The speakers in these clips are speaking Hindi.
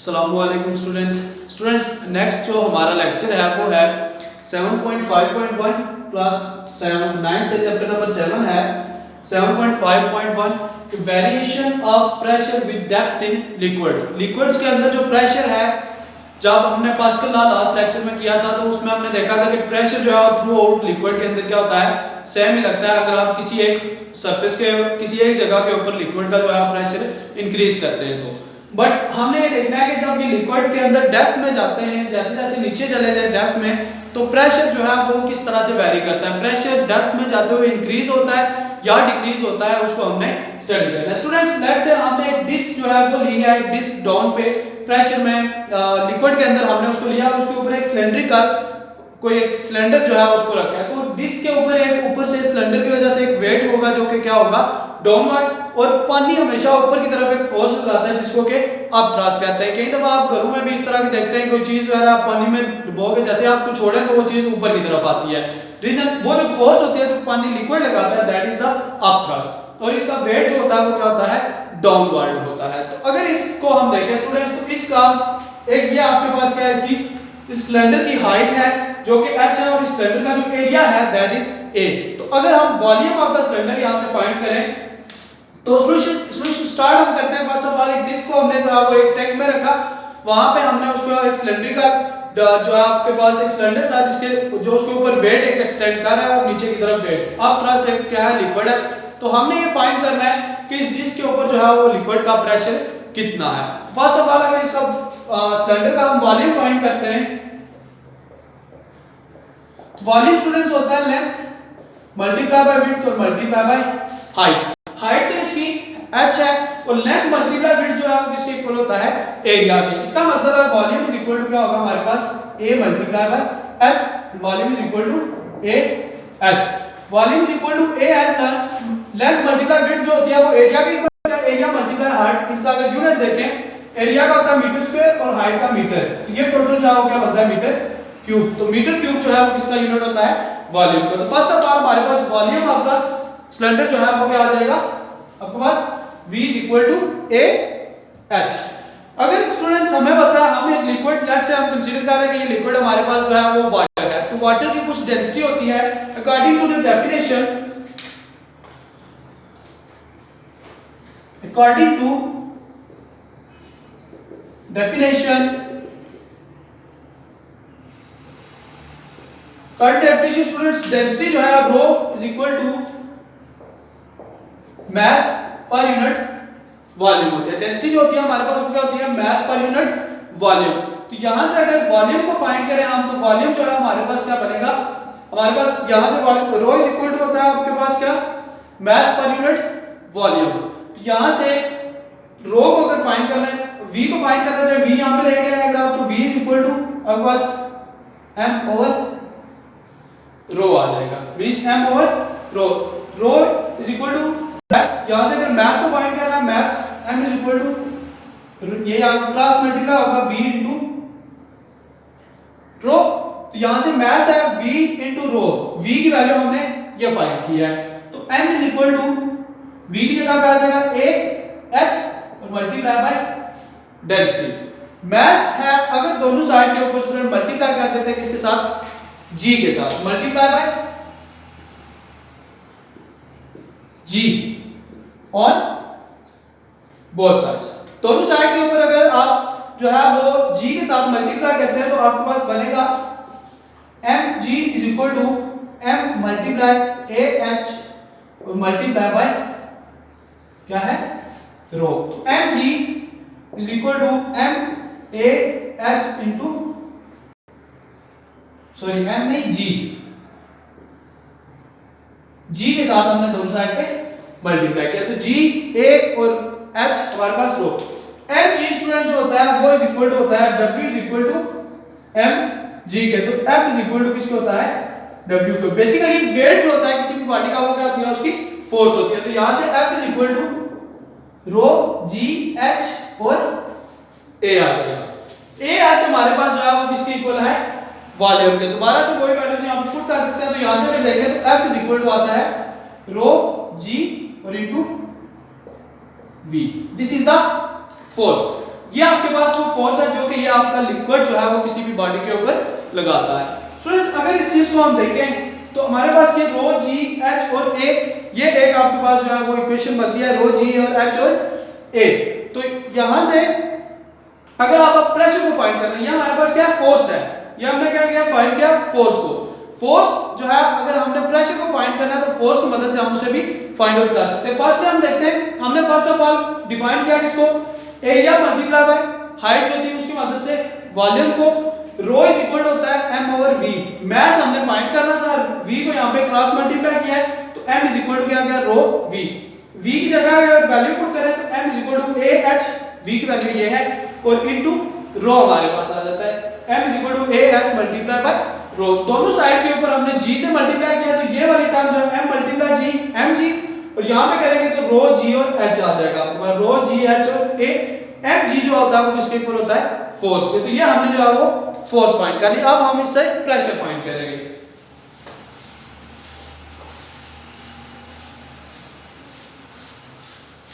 अस्सलामुअलैकुम स्टूडेंट्स नेक्स्ट जो हमारा लेक्चर है वो है 7.5.1 प्लस 9 से चैप्टर नंबर 7 है 7.5.1 variation of pressure with depth in liquids के अंदर जो प्रेशर है। जब हमने पास्कल लॉ लास्ट लेक्चर में किया था तो उसमें हमने देखा था कि प्रेशर जो है थ्रू आउट लिक्विड के अंदर क्या होता है, सेम ही लगता है। अगर आप किसी एक सरफेस के किसी एक जगह के ऊपर लिक्विड का जो है प्रेशर इंक्रीज करते हैं तो बट हमने ये देखना है कि जब ये लिक्विड के अंदर डेप्थ में जाते हैं, जैसे जैसे नीचे चले जाए डेप्थ में, तो प्रेशर जो है वो किस तरह से वेरी करता है। प्रेशर डेप्थ में जाते हुए इंक्रीज होता है या डिक्रीज होता है, उसको हमने स्टडी करना है। स्टूडेंट्स लेट्स से हमने एक डिस्क जो है वो ली है, एक डिस्क डाउन पे प्रेशर में लिक्विड के अंदर हमने उसको लिया और उसके ऊपर एक सिलेंड्रिकल कोई एक सिलेंडर जो है उसको रखा है। तो डिस्क के ऊपर एक ऊपर से सिलेंडर की वजह से एक वेट होगा जो कि क्या होगा, डाउनवर्ड, और पानी हमेशा ऊपर की तरफ एक फोर्स लगाता है जिसको कि आप थ्रस्ट कहते हैं। कई दफा आप घरों में भी इस तरह के देखते हैं, कोई चीज वगैरह आप पानी में डुबोगे, जैसे आपको छोड़ें तो वो चीज ऊपर की तरफ आती है। रीजन वो जो फोर्स होती है जो पानी लिक्विड लगाता है, that is the up thrust, और इसका वेट जो होता है वो क्या होता है, डाउनवर्ड होता है। तो अगर इसको हम देखें स्टूडेंट्स, तो इसका एक ये आपके पास क्या है, इसकी इस सिलेंडर की हाइट है जो कि h है और इस सिलेंडर का जो एरिया है दैट इज a। तो अगर हम वॉल्यूम ऑफ द सिलेंडर यहां से फाइंड करें तो सॉल्यूशन स्टार्ट हम करते हैं। फर्स्ट ऑफ ऑल एक डिस्क को हमने जो है वो एक टैंक में रखा, वहां पे हमने उसको एक सिलेंडर जो आपके पास एक सिलेंडर था जिसके जो उसके ऊपर वेट एक एक्सटेंड कर रहा है और नीचे की तरफ वेट, अब थ्रस्ट एक क्या है, लिक्विड है। तो हमने ये फाइंड करना है कि इस डिस्क के ऊपर जो है वो लिक्विड का प्रेशर कितना है। फर्स्ट ऑफ ऑल अगर इसका सिलेंडर का हम वॉल्यूम फाइंड करते हैं, वॉल्यूम स्टूडेंट्स होता है लेंथ मल्टीप्लाई बाय विड्थ और मल्टीप्लाई बाय हाइट। हाइट तो इसकी h है और लेंथ मल्टीप्लाई विड्थ जो है वो किसके इक्वल होता है, एरिया के। इसका मतलब है वॉल्यूम इज इक्वल टू क्या होगा हमारे पास, a multiply by h। Volume is equal to a h। Volume is equal to a h length multiply width जो होती है वो एरिया के इक्वल है, एरिया मल्टीप्लाई हाइट। इनका अगर यूनिट देखें, एरिया का होता है मीटर स्क्वायर और हाइट का मीटर, तो ये टोटल जो है वो क्या बनता है, मीटर क्यूब। तो मीटर क्यूब जो है वो किसका यूनिट होता है, वॉल्यूम का। तो फर्स्ट ऑफ ऑल हमारे पास वॉल्यूम ऑफ द सिलेंडर जो है वो क्या आ जाएगा आपके पास, v is equal to a h। अगर स्टूडेंट्स हमें पता है हम एक लिक्विड, लेट्स से हम कंसीडर कर रहे हैं कि ये लिक्विड हमारे पास जो है वो वाटर है, तो वाटर की कुछ डेंसिटी होती है according to the definition, according to definition current definition students, density जो है rho is equal to mass per unit volume होती है। डेंसिटी जो होती है हमारे पास वो क्या होती है, मास पर यूनिट वॉल्यूम। तो यहां से अगर वॉल्यूम को फाइंड करें हम, तो वॉल्यूम जो है हमारे पास क्या बनेगा, हमारे पास यहां से volume rho is equal to होता है आपके पास क्या, मास पर यूनिट वॉल्यूम। तो यहां से रो को अगर फाइंड करना है, v को फाइंड करना है, v यहां पे ले गए अगर आप, तो v इज इक्वल टू आपके पास m ओवर रो आ जाएगा, v m over rho. Rho is equal to mass, यहां से अगर मास को फाइंड करना है, mass m is equal to ये यहां क्रॉस मल्टीप्लाई होगा v इनटू रो। तो यहां से मास है v इनटू रो, v की वैल्यू हमने ये फाइंड की है, तो m is equal to v की जगह पे आ जाएगा a h और मल्टीप्लाई बाय डेंसिटी। मास है अगर दोनों साइड के ऊपर स्टूडेंट मल्टीप्लाई कर देते हैं किसके साथ, g के साथ, multiply by g on both sides. दोनों साइड के ऊपर अगर आप जो है वो g के साथ मल्टीप्लाई करते हैं तो आपके पास बनेगा mg is equal to m multiply ah और मल्टीप्लाई बाय क्या है, रो। तो mg is equal to m a h into sorry m नहीं g के साथ हमने दोनों साइड पे मल्टीप्लाई किया, तो g a और h हमारे पास रो। mg स्टूडेंट जो होता है वो इज इक्वल टू होता है w is equal to mg के, तो f इज इक्वल टू किसके होता है, w के। बेसिकली वेट जो होता है किसी भी बॉडी का वो क्या होती है, उसकी फोर्स होती है। तो यहां से f is equal to rho g h और a आ जाएगा। a h हमारे पास जो है वो किसके इक्वल है, वॉल्यूम के। दोबारा से कोई वैल्यूज यहां पुट कर सकते हैं, तो यहां से अगर देखें तो f इज इक्वल टू आता है रो g और into v, this is the force. ये आपके पास वो फोर्स है जो कि ये आपका लिक्विड जो है वो किसी भी बॉडी के ऊपर लगाता है। स्टूडेंट्स अगर इस चीज को हम देखें तो हमारे पास ये रो जी एच और ए, ये एक आपके पास जो है वो इक्वेशन बनती है रो जी और एच और ए। तो यहां से अगर आप प्रेशर को फाइंड करना है, ये हमारे पास क्या फोर्स है, ये हमने क्या किया फाइंड किया फोर्स को। फोर्स जो है अगर हमने प्रेशर को फाइंड करना है तो फोर्स की मदद से हम उसे भी फाइंड आउट कर सकते हैं। फर्स्ट हम देखते हैं, हमने फर्स्ट ऑफ ऑल डिफाइन किया किसको, एरिया मल्टीप्लाई बाय हाइट जो थी उसकी मदद से वॉल्यूम को। रो इज इक्वल होता है m ओवर v, मास हमने फाइंड करना था, v को यहां पे क्रॉस मल्टीप्लाई किया है तो m इज इक्वल टू क्या गया रो v। v की जगह अगर वैल्यू पुट करें तो m is equal to a h, v की वैल्यू ये है, और इनटू रो हमारे पास आ जाता है m is equal to a h multiply by rho. दोनों साइड के ऊपर हमने g से मल्टीप्लाई किया तो ये वाली टर्म जो है m मल्टीप्लाई g mg, और यहां पे करेंगे तो रो g और h आ जाएगा आपके पास, रो g h और a mg जो होता है वो किसके इक्वल होता है फोर्स के। तो ये हमने जो है वो फोर्स फाइंड कर लिया। अब हम इससे प्रेशर फाइंड करेंगे।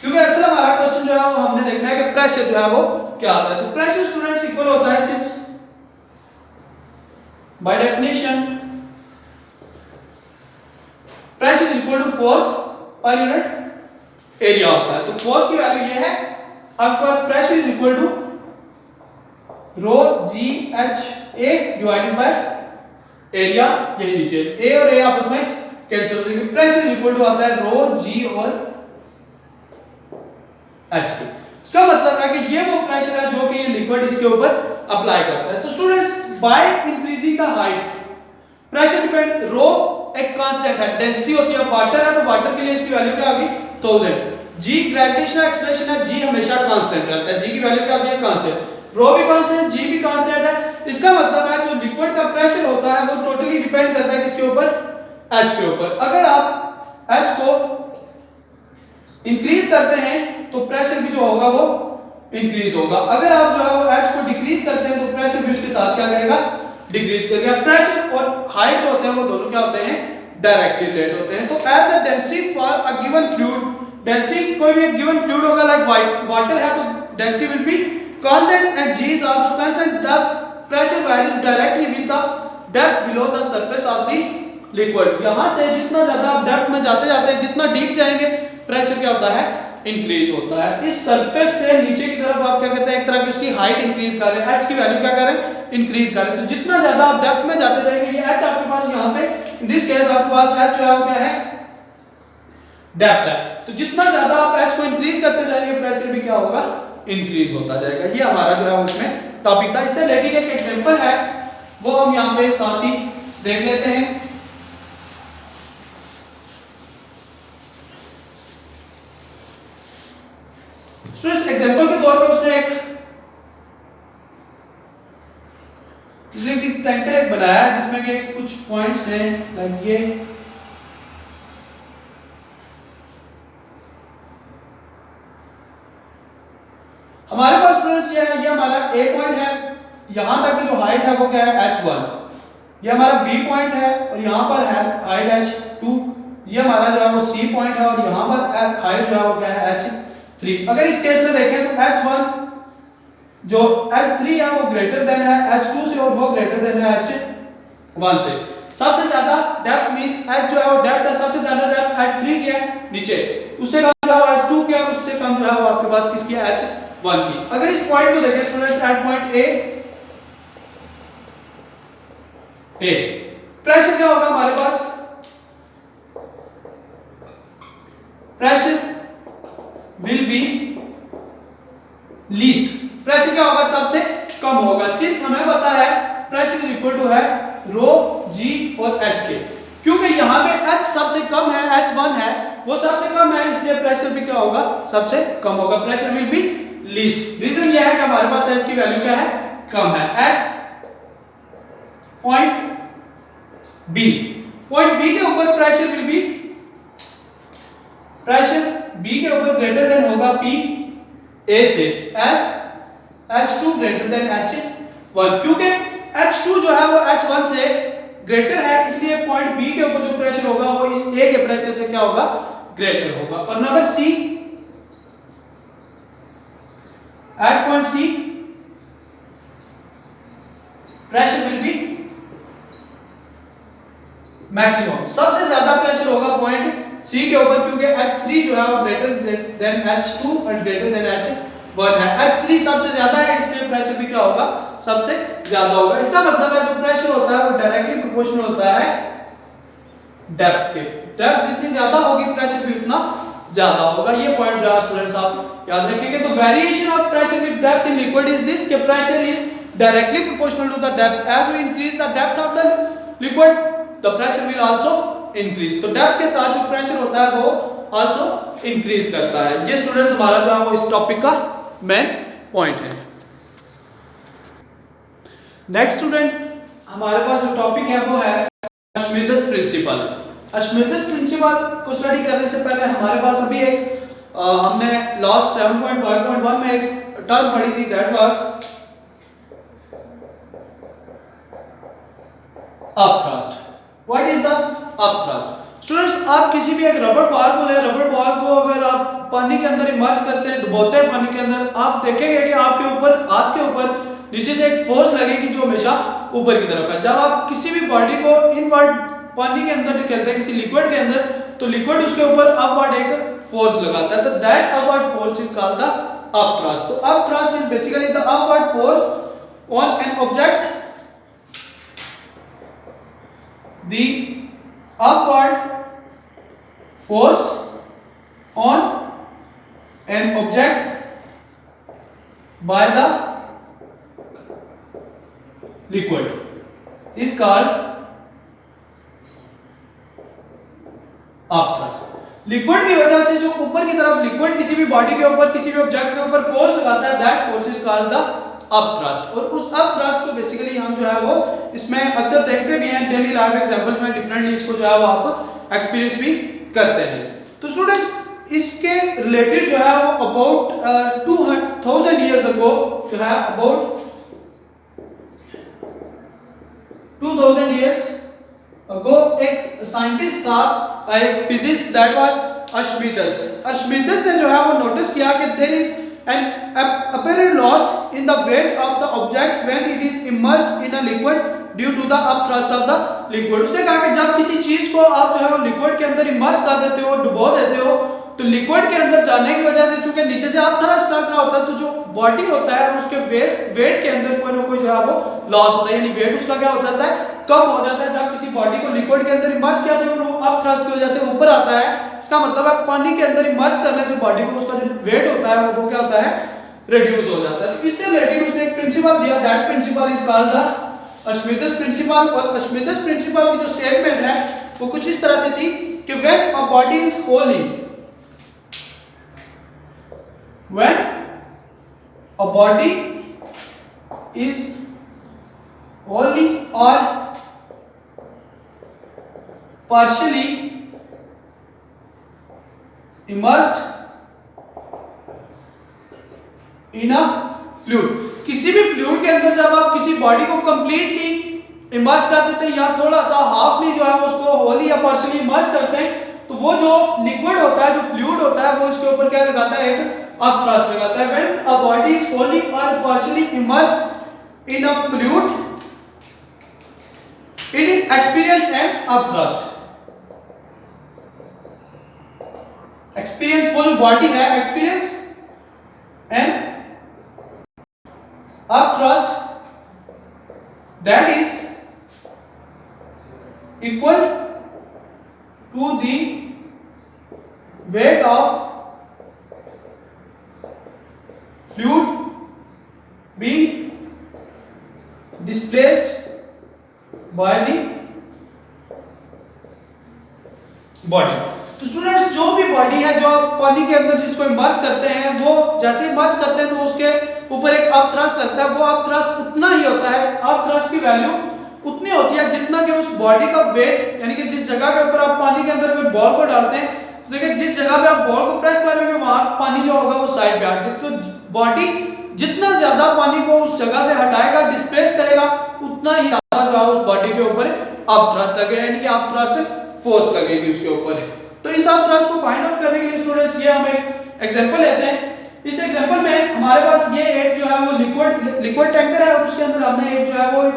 क्योंकि असल हमारा क्वेश्चन जो है वो हमने देखना है कि प्रेशर जो है वो क्या आता है। तो प्रेशर स्टूडेंट्स इक्वल होता है since by definition pressure is equal to force per unit area होता है। तो फोर्स की वैल्यू ये है, आपके पास pressure is equal to rho g h a divided by area, यही नीचे ए और ए आपस में कैंसिल हो जाएंगे। प्रेशर इज इक्वल टू आता है रो जी और एच के। इसका मतलब है कि ये वो प्रेशर है जो कि ये लिक्विड इसके ऊपर अप्लाई करता है। तो students by increasing the height pressure depend, rho एक कांस्टेंट है, डेंसिटी होती है, वाटर है तो वाटर के लिए इसकी वैल्यू क्या होगी 1000। जी ग्रेविटेशनल एक्सेलरेशन है, जी हमेशा कांस्टेंट रहता है, जी की वैल्यू क्या आती है कांस्टेंट, रो भी कांस्टेंट, जी भी कांस्टेंट है। इसका मतलब है जो लिक्विड का प्रेशर होता है वो टोटली डिपेंड करता है किसके ऊपर, एच के ऊपर। अगर आप एच को इंक्रीज करते हैं तो प्रेशर भी जो होगा वो इंक्रीज होगा, अगर आप जो है वो एच को डिक्रीज करते हैं तो प्रेशर भी उसके साथ क्या करेगा डिक्रीज करेगा। प्रेशर और हाइट जो होते हैं वो दोनों क्या होते हैं डायरेक्टली रिलेटेड होते हैं। तो as the density for a given fluid, density कोई भी गिवन फ्लूइड होगा लाइक वाटर है तो density will be constant and g is also constant, thus pressure varies directly with the depth below the surface of the liquid। यहां से जितना ज्यादा आप डेप्थ में जाते जाते हैं, जितना डीप जाएंगे प्रेशर क्या होता है इंक्रीज होता है। इस सरफेस से नीचे की तरफ आप क्या करते हैं एक तरह की उसकी हाइट इंक्रीज कर रहे हैं, h की वैल्यू क्या कर रहे हैं इंक्रीज कर रहे हैं। तो जितना ज्यादा आप डेप्थ में जाते जाएंगे, ये h आपके पास यहां पे इन दिस केस आपके पास h जो है वो क्या है डेप्थ है, तो जितना ज्यादा आप h को इंक्रीज करते जाएंगे प्रेशर भी क्या होगा इंक्रीज होता जाएगा। ये हमारा जो है उसमें टॉपिक था। इससे रिलेटेड एक एग्जांपल है वो हम यहां पे साथ ही देख लेते हैं। स्टूडेंट्स एग्जांपल के तौर पे उसने एक टैंकर एक बनाया जिसमें के कुछ पॉइंट्स हैं लाइक ये हमारे पास स्टूडेंट्स ये है, ये हमारा ए पॉइंट है, यहां तक की जो हाइट है वो क्या है h1, ये हमारा बी पॉइंट है और यहां पर है हाइट h2, ये हमारा जो है वो सी पॉइंट है और यहां पर हाइट जो है वो क्या है h3। अगर इस केस में देखें तो h1 जो h3 है वो ग्रेटर देन है h2 से और वो ग्रेटर देन है h1 से। सबसे ज्यादा डेप्थ मींस h जो है वो डेप्थ है, सबसे ज्यादा डेप्थ h3 की है नीचे, उससे कम जो है h2 की है, उससे कम जो है वो आपके पास किसकी है h1 की। अगर इस पॉइंट को देखें students at point A pressure क्या होगा हमारे पास, प्रेशर विल बी लीस्ट, प्रेशर क्या होगा सबसे कम होगा। सिंस हमें पता है प्रेशर इज इक्वल टू है रो जी और एच के, क्योंकि यहां पे h सबसे कम है, h1 है वो सबसे कम है, इसलिए प्रेशर भी क्या होगा सबसे कम होगा, pressure will be least. Reason यह है कि हमारे पास h की वैल्यू क्या है कम है। At point B, point B के ऊपर pressure will be, pressure B के ऊपर ग्रेटर देन होगा P A से as H2 greater than H1, क्योंकि H2 जो है वो H1 से ग्रेटर है, इसलिए पॉइंट बी के ऊपर जो प्रेशर होगा वो इस A के प्रेशर से क्या होगा ग्रेटर होगा। और number C, at point C pressure will be maximum, सबसे ज्यादा प्रेशर होगा पॉइंट सी के ऊपर, क्योंकि H3 जो है वो ग्रेटर देन H2 और ग्रेटर देन H1 है। H3 सबसे ज्यादा है, इसलिए प्रेशर भी क्या होगा, सबसे ज्यादा होगा। इसका मतलब है जो प्रेशर होता है वो डायरेक्टली प्रोपोर्शनल होता है डेप्थ के। डेप्थ जितनी ज्यादा होगी प्रेशर भी उतना ज्यादा होगा। ये पॉइंट जो है स्टूडेंट्स आप याद रखेंगे। तो variation of pressure with depth in liquid is this, के pressure is directly proportional to the depth. As we increase the depth of the liquid the pressure will also increase। तो डेप्थ के साथ जो प्रेशर होता है वो also increase करता है। ये स्टूडेंट्स हमारा जो है वो इस टॉपिक का मेन पॉइंट है। नेक्स्ट स्टूडेंट हमारे पास जो टॉपिक है वो है अश्मिदस प्रिंसिपल। अश्मिदस प्रिंसिपल को स्टडी करने से पहले हमारे पास अभी एक हमने लास्ट 7.5.1 में एक टर्म पढ़ी थी, that was upthrust. What is the upthrust? Students आप किसी भी एक रबर बॉल को ले, रबर बॉल को अगर आप पानी के अंदर इमर्स करते हैं, डुबोते हैं पानी के अंदर, आप देखेंगे कि आपके ऊपर, हाथ के ऊपर नीचे से एक फोर्स लगेगी जो हमेशा ऊपर की तरफ है। जब आप किसी भी बॉडी को इनवर्ड पानी के अंदर निकलते हैं किसी लिक्विड के अंदर, तो लिक्विड उसके ऊपर अपवर्ड एक फोर्स लगाता है, तो that upward force is called the upthrust. तो upthrust is basically the upward force on an object, the upward force on an object by the liquid is called upthrust। Liquid की वजह से जो ऊपर की तरफ लिक्विड किसी भी बॉडी के ऊपर, किसी भी ऑब्जेक्ट के ऊपर फोर्स लगाता है, that force is called the upthrust. और उस अपथ्रस्ट को बेसिकली हम जो है वो इसमें अक्सर देखते भी हैं डेली लाइफ एग्जांपल्स में, डिफरेंटली इसको जो है वो आप एक्सपीरियंस भी करते हैं। तो स्टूडेंट्स इसके रिलेटेड जो है वो अबाउट 2000 इयर्स अगो जो है, अबाउट 2000 इयर्स अगो एक साइंटिस्ट था, एक physicist, that was Archimedes. Archimedes ने जो है वो नोटिस किया कि there is an apparent loss in the weight of the object when it is immersed in a liquid due to the upthrust of the liquid। उसने कहा कि जब किसी चीज को आप जो है लिक्विड के अंदर इमर्स कर देते हो, डुबो देते हो, तो लिक्विड के अंदर जाने की वजह से चूंकि नीचे से अपथ्रस्ट लग रहा होता है, तो जो बॉडी होता है उसके वेट के अंदर कोई ना कोई जो है वो लॉस होता है, यानी वेट उसका क्या हो जाता है, कम हो जाता है। जब किसी बॉडी को लिक्विड के अंदर इमर्स किया जो वो अपथ्रस्ट की वजह से ऊपर आता है, इसका मतलब है पानी के अंदर इमर्स करने से बॉडी को उसका जो वेट होता है वो क्या होता है, रिड्यूस हो जाता है। तो इससे रिलेटेड उसने एक प्रिंसिपल दिया, that principle is called the Archimedes principle. और अश्मिदस प्रिंसिपल की जो स्टेटमेंट है वो कुछ इस तरह से थी कि when a body is Holi, when a body is wholly और partially immersed in a fluid। किसी भी फ्लूइड के अंदर जब आप किसी बॉडी को कंप्लीटली इमर्स कर देते हैं या थोड़ा सा हाफली जो है उसको होली या पार्शियली इमर्स करते हैं, तो वो जो लिक्विड होता है, जो फ्लूइड होता है, वो इसके ऊपर क्या लगाता है, एक अपथ्रस्ट लगाता है। When a body is wholly और partially immersed in a fluid, it is experience an upthrust. Experience, वो जो बॉडी है, experience an upthrust that is equal to the weight of fluid being displaced by the body। तो स्टूडेंट्स जो भी बॉडी है जो आप पानी के अंदर जिसको इमर्स करते हैं, वो जैसे इमर्स करते हैं तो उसके ऊपर एक अपथ्रस्ट लगता है। वो अपथ्रस्ट उतना ही होता है, अपथ्रस्ट की वैल्यू उतनी होती है जितना कि उस बॉडी का वेट, यानी कि जिस जगह के ऊपर आप पानी के अंदर कोई बॉल को डालते हैं, तो देखिए जिस जगह पे आप बॉल को प्रेस करोगे वहां पानी जो होगा वो साइड पे हट जाएगा। तो बॉडी जितना ज्यादा पानी को उस जगह से हटाएगा, डिस्प्लेस करेगा, उतना ही ज्यादा जो है उस बॉडी के ऊपर अपथ्रस्ट लगेगा, यानी कि अपथ्रस्ट फोर्स लगेगी उसके ऊपर। तो इस अपथ्रस्ट को फाइंड आउट करने के लिए स्टूडेंट्स ये हम एक एग्जांपल लेते हैं। इस एग्जांपल में हमारे पास ये एक जो है वो लिक्विड टैंकर है और उसके अंदर हमने एक जो है वो एक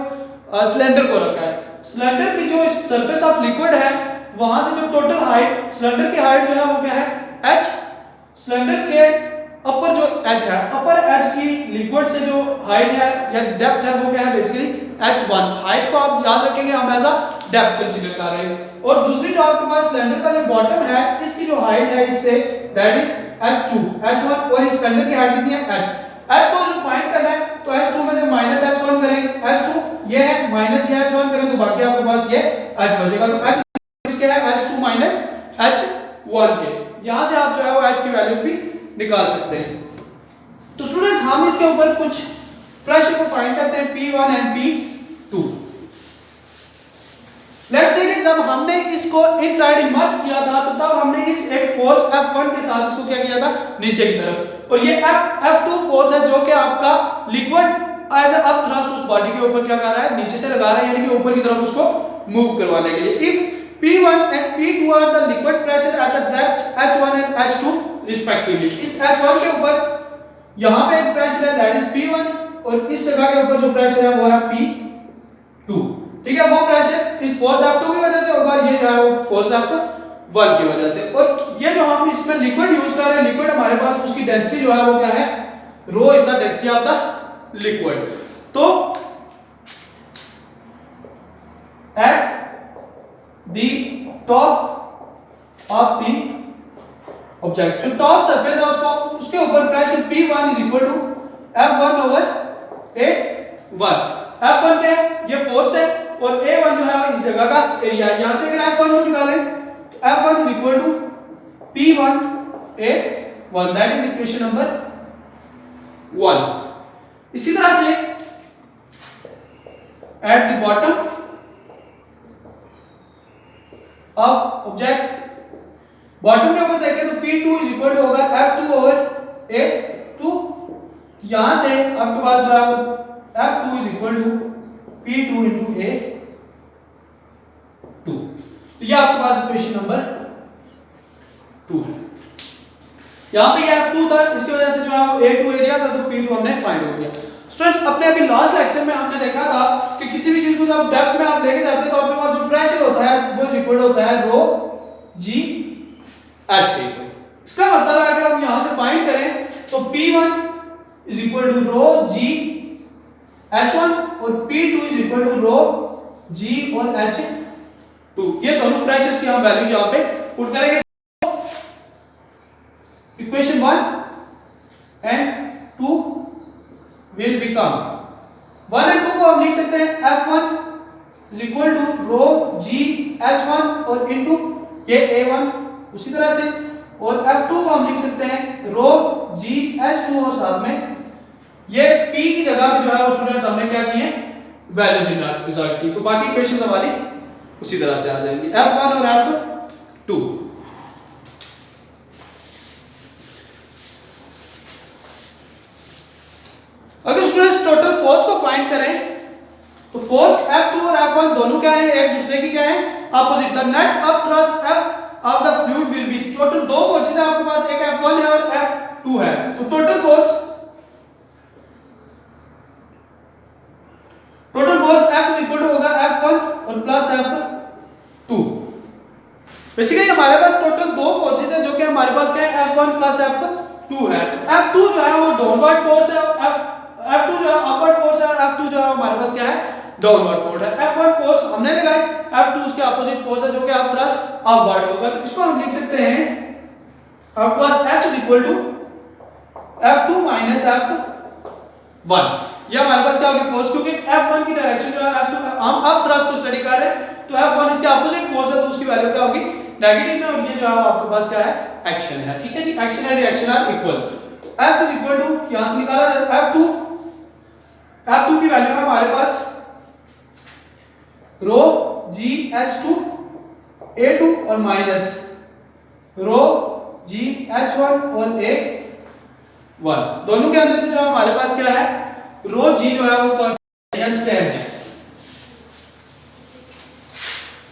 सिलेंडर को रखा है। सिलेंडर की जो सरफेस ऑफ लिक्विड है वहां से जो टोटल हाइट, सिलेंडर की हाइट जो है वो क्या है h, सिलेंडर के अपर जो h है, अपर h की लिक्विड से जो हाइट है या डेप्थ है वो क्या है बेसिकली h1। हाइट को आप याद रखेंगे, हम एज अ डेप्थ कंसीडर कर रहे हैं। और दूसरी जो आपके पास सिलेंडर का जो बॉटम है इसकी जो हाइट है इससे दैट इज h2 h1 और इस सिलेंडर की हाइट कितनी है h को जो फाइंड करना है तो h2 में से माइनस h1 करें, h2 ये है माइनस ये h1 करें तो बाकी आपके पास ये h बचेगा। तो h क्या है h2 माइनस h1 के, यहां से आप जो है वो h की वैल्यूज भी निकाल सकते हैं। तो स्टूडेंट्स हम इसके ऊपर कुछ प्रेशर को फाइंड करते हैं P1 and P2। Let's say कि जब हमने इसको इनसाइड इमर्ज किया था तो तब हमने इस एक फोर्स F1 के साथ इसको क्या किया था नीचे की तरफ, और ये F2 फोर्स है जो कि आपका liquid as a up thrust उस बॉडी के ऊपर क्या कर रहा है नीचे से लगा रहा है, यानी कि ऊपर की तरफ उसको मूव करवाने के लिए। If P1 and P2 are the liquid pressure at the depths H1 and H2 respectively, इस H1 के ऊपर यहाँ पे एक प्रेशर है दैट इज P1 और इस जगह के ऊपर जो प्रेशर है वो है P2। ठीक है, वो प्रेशर इस फोर्स F2 की वजह से होगा, ये जो है वो फोर्स F1 की वजह से। और ये जो हम इसमें लिक्विड यूज कर रहे हैं, लिक्विड हमारे पास उसकी डेंसिटी जो है वो क्या है rho is the density of the liquid. तो at the top of the object, जो टॉप सरफेस है उसके ऊपर pressure P1 is equal to F1 over A1। F1 क्या है ये फोर्स है और A1 जो है इस जगह का एरिया है। यहां से अगर F1 को निकालें तो F1 is equal to P1 A1, that is equation number 1। इसी तरह से at the bottom of object, bottom के ऊपर देखें तो P2 इज इक्वल टू होगा F2 ओवर A2। यहां से आपके पास जो है वो F2 is equal to P2 into A2। तो ये आपके पास इक्वेशन नंबर 2 है। यहां पे ये F2 था, इसकी वजह से जो है वो A2 एरिया था तो P2 हमने फाइंड हो गया। स्टूडेंट्स अपने अभी लास्ट लेक्चर में हमने देखा था कि किसी भी चीज को जब डेप्थ में आप लेके जाते हैं तो आपके पास जो प्रेशर होता है वो इक्वल होता है रो जी एच के इक्वल। इसका मतलब है अगर हम यहां से फाइंड करें तो P1 is equal to rho g H1 और P2 is equal to rho g और H2। ये दोनों प्रेशर्स की हम वैल्यू यहां पे पुट करेंगे। Equation 1 and 2 will become 1 and 2 को हम लिख सकते हैं F1 is equal to row G H1 और इनटू ये A1 उसी तरह से, और F2 को हम लिख सकते हैं रो G H2 और साथ में ये P की जगह पे जो है वो स्टूडेंट्स हमने क्या किए वैल्यूज रिजल्ट की। तो बाकी इक्वेशंस हमारी उसी तरह से आ जाएंगी F1 और F2। अगर स्टूडेंट्स टोटल फोर्स को फाइंड करें तो फोर्स F2 और F1 दोनों क्या है एक दूसरे की क्या है opposite. The net up thrust F of the fluid will be, total दो फोर्सेस है आपके पास, एक F1 है और F2 है। तो total force F is equal to होगा F1 और प्लस F2। बेसिकली हमारे पास टोटल दो फोर्सेस है जो कि हमारे पास क्या है F1 प्लस F2 है। तो F2 जो है वो डाउनवर्ड फोर्स है और F2 जो है अपवर्ड फोर्स है, F2 जो है हमारे पास क्या है डाउनवर्ड फोर्स है। F1 फोर्स हमने लगाई, F2 उसके अपोजिट फोर्स है जो कि आप थ्रस्ट अपवर्ड होगा। तो इसको हम लिख सकते हैं आपके पास F is equal to F2 minus F1। ये हमारे पास क्या होगी फोर्स, क्योंकि F1 की डायरेक्शन जो है F2 हम अब थ्रस्ट को स्टडी कर रहे हैं तो F1 इसके अपोजिट फोर्स है तो उसकी वैल्यू क्या होगी नेगेटिव में, और ये जो है आपके पास क्या है एक्शन है। ठीक है जी, action and reaction are equal. तो F इज इक्वल टू यहां से निकाला F2 की वैल्यू है हमारे पास रो G H2 A2 और माइनस रो G H1 और A1। दोनों के अंदर से जो हमारे पास क्या है रो G जो है वो कांस्टेंट सेम है।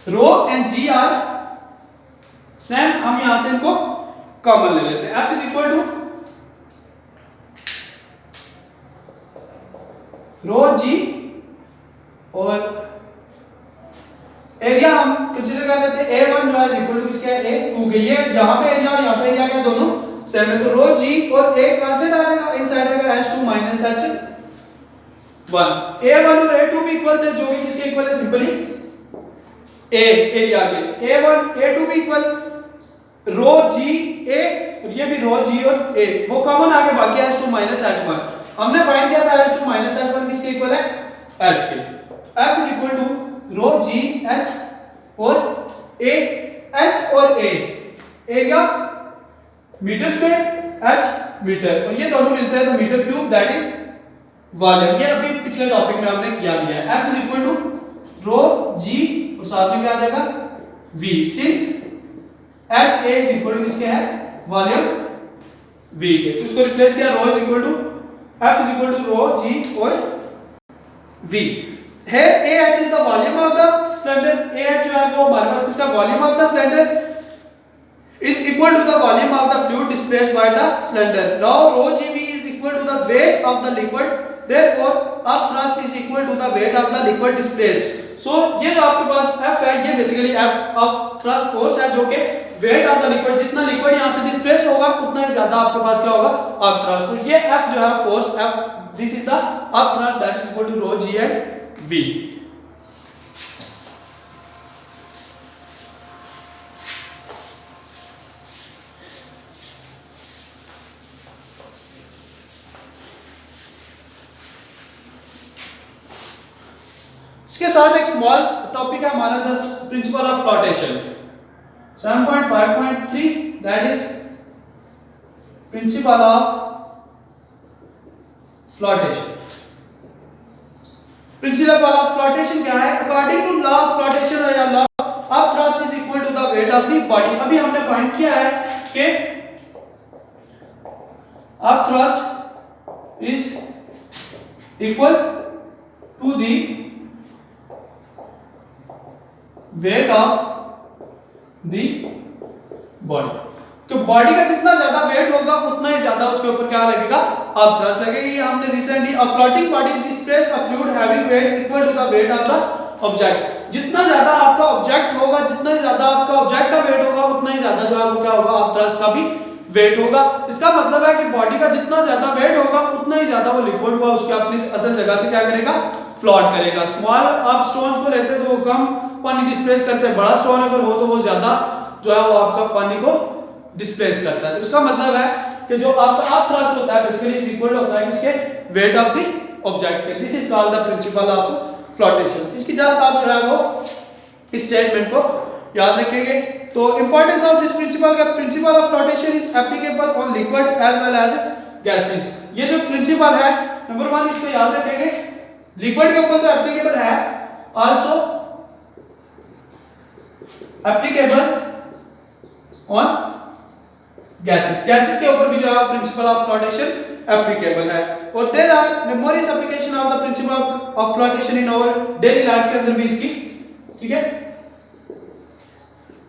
Rho and G are same, हम यहां से इनको कॉमन ले लेते हैं। F is equal to rho g और एरिया हम कंसीडर कर लेते हैं A1 जो है इक्वल टू किसके है A2 के। ये यहाँ पे एरिया और यहाँ पे एरिया क्या दोनों सेम है, तो रो जी और A कांस्टेंट आ जाएगा, इनसाइड आएगा H2 माइनस H1। A1 और A2 भी इक्वल थे, जो कि किसके इक्वल है सिंपली A एरिया के। A1 A2 भी इक्वल, रो जी A और ये भी रो जी और A वो कॉमन आ गए, बाकी H2 माइनस H1। हमने फाइंड किया था H2 माइनस H1 किसके इक्वल है H के। F is equal to rho g H और A, H और A area metre square H metre, और ये दोनों मिलते हैं तो metre cube that is volume. ये अभी पिछले टॉपिक में हमने किया भी है। F is equal to rho g और साथ में क्या आ जाएगा V, since H A is equal to किसके है वॉल्यूम V के, तो इसको रिप्लेस किया, rho is equal to F is equal to rho g और V। Here AH is the volume of the cylinder, AH जो है वो हमारे पास किसका volume of the cylinder is equal to the volume of the fluid displaced by the cylinder. Now rho GV is equal to the weight of the liquid, therefore up thrust is equal to the weight of the liquid displaced. So ये जो आपके पास F है ये basically F up thrust force है, जो कि weight of the liquid, जितना liquid यहाँ से displace होगा उतना ही ज्यादा आपके पास क्या होगा up thrust। तो ये F जो है force F, this is the up thrust that is equal to rho G and V। इसके साथ एक स्मॉल टॉपिक है हमारा just principle of flotation 7.5.3 that is principle of flotation. Principle of flotation क्या है? According to law of flotation या law of thrust is equal to the weight of the body. अभी हमने फाइंड किया है कि of thrust is equal to the weight of the body. तो बॉडी का जितना ज्यादा वेट होगा उतना ही ज्यादा उसके ऊपर क्या लगेगा अब थ्रस्ट लगेगी। ये हमने recently a floating body displace a fluid having weight equal to the weight of the object. जितना ज्यादा आपका ऑब्जेक्ट होगा, जितना ज्यादा आपका ऑब्जेक्ट का वेट होगा उतना ही ज्यादा जो है वो क्या होगा अब थ्रस्ट का भी वेट होगा। इसका मतलब है कि बॉडी का जितना ज्यादा वेट होगा उतना ही ज्यादा वो लिक्विड को उसके अपनी असल जगह से क्या करेगा फ्लोट करेगा। स्मॉल आप स्टोन्स को लेते हैं तो वो कम पानी डिस्प्लेस करते हैं, बड़ा स्टोन अगर हो तो वो ज्यादा जो है वो आपका पानी को डिस्प्लेस करता है। तो इसका मतलब है कि जो आपका अप थ्रस्ट होता है बेसिकली इज इक्वल होता है किसके वेट ऑफ द ऑब्जेक्ट के। This is called the principle of flotation. इसकी जस्ट आप जो है वो इस स्टेटमेंट को याद रखेंगे। तो इंपॉर्टेंस ऑफ दिस प्रिंसिपल का principle of flotation is applicable on liquid as well as gases. ये जो प्रिंसिपल है नंबर 1 इसको याद रखेंगे, लिक्विड के ऊपर तो एप्लीकेबल है, also applicable on gases. Gases के ऊपर भी जो है प्रिंसिपल ऑफ फ्लोटेशन एप्लीकेबल है। और there are numerous application of the principle of flotation in our daily life के अंदर भी इसकी, ठीक है,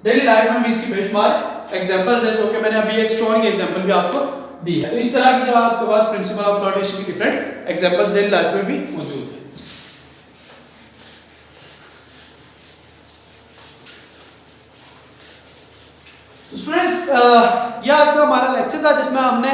डेली लाइफ में भी इसकी बेशुमार एग्जांपल्स है, जो कि मैंने अभी एक स्टोन की एग्जांपल भी आपको दी है। तो इस तरह की जो आपके पास प्रिंसिपल ऑफ फ्लोटेशन की डिफरेंट एग्जांपल्स डेली लाइफ में भी मौजूद है। तो स्टूडेंट्स यह आज का हमारा लेक्चर था जिसमें हमने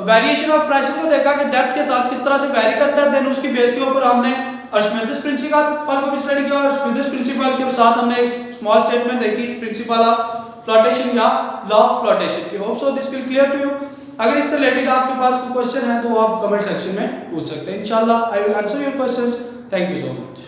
वेरिएशन ऑफ प्रेशर को देखा कि डेप्थ के साथ किस तरह से वेरी करता है। देन उसकी बेस के ऊपर हमने अर्शिमिदिस प्रिंसिपल को भी स्टडी किया और अर्शिमिदिस प्रिंसिपल के साथ हमने एक स्मॉल स्टेटमेंट देखी प्रिंसिपल ऑफ फ्लोटेशन या लॉ ऑफ फ्लोटेशन की। Hope so this will clear to you. अगर इससे रिलेटेड आपके पास कोई क्वेश्चन है तो आप कमेंट सेक्शन में पूछ सकते हैं। इंशाल्लाह I will answer your questions. Thank you so much.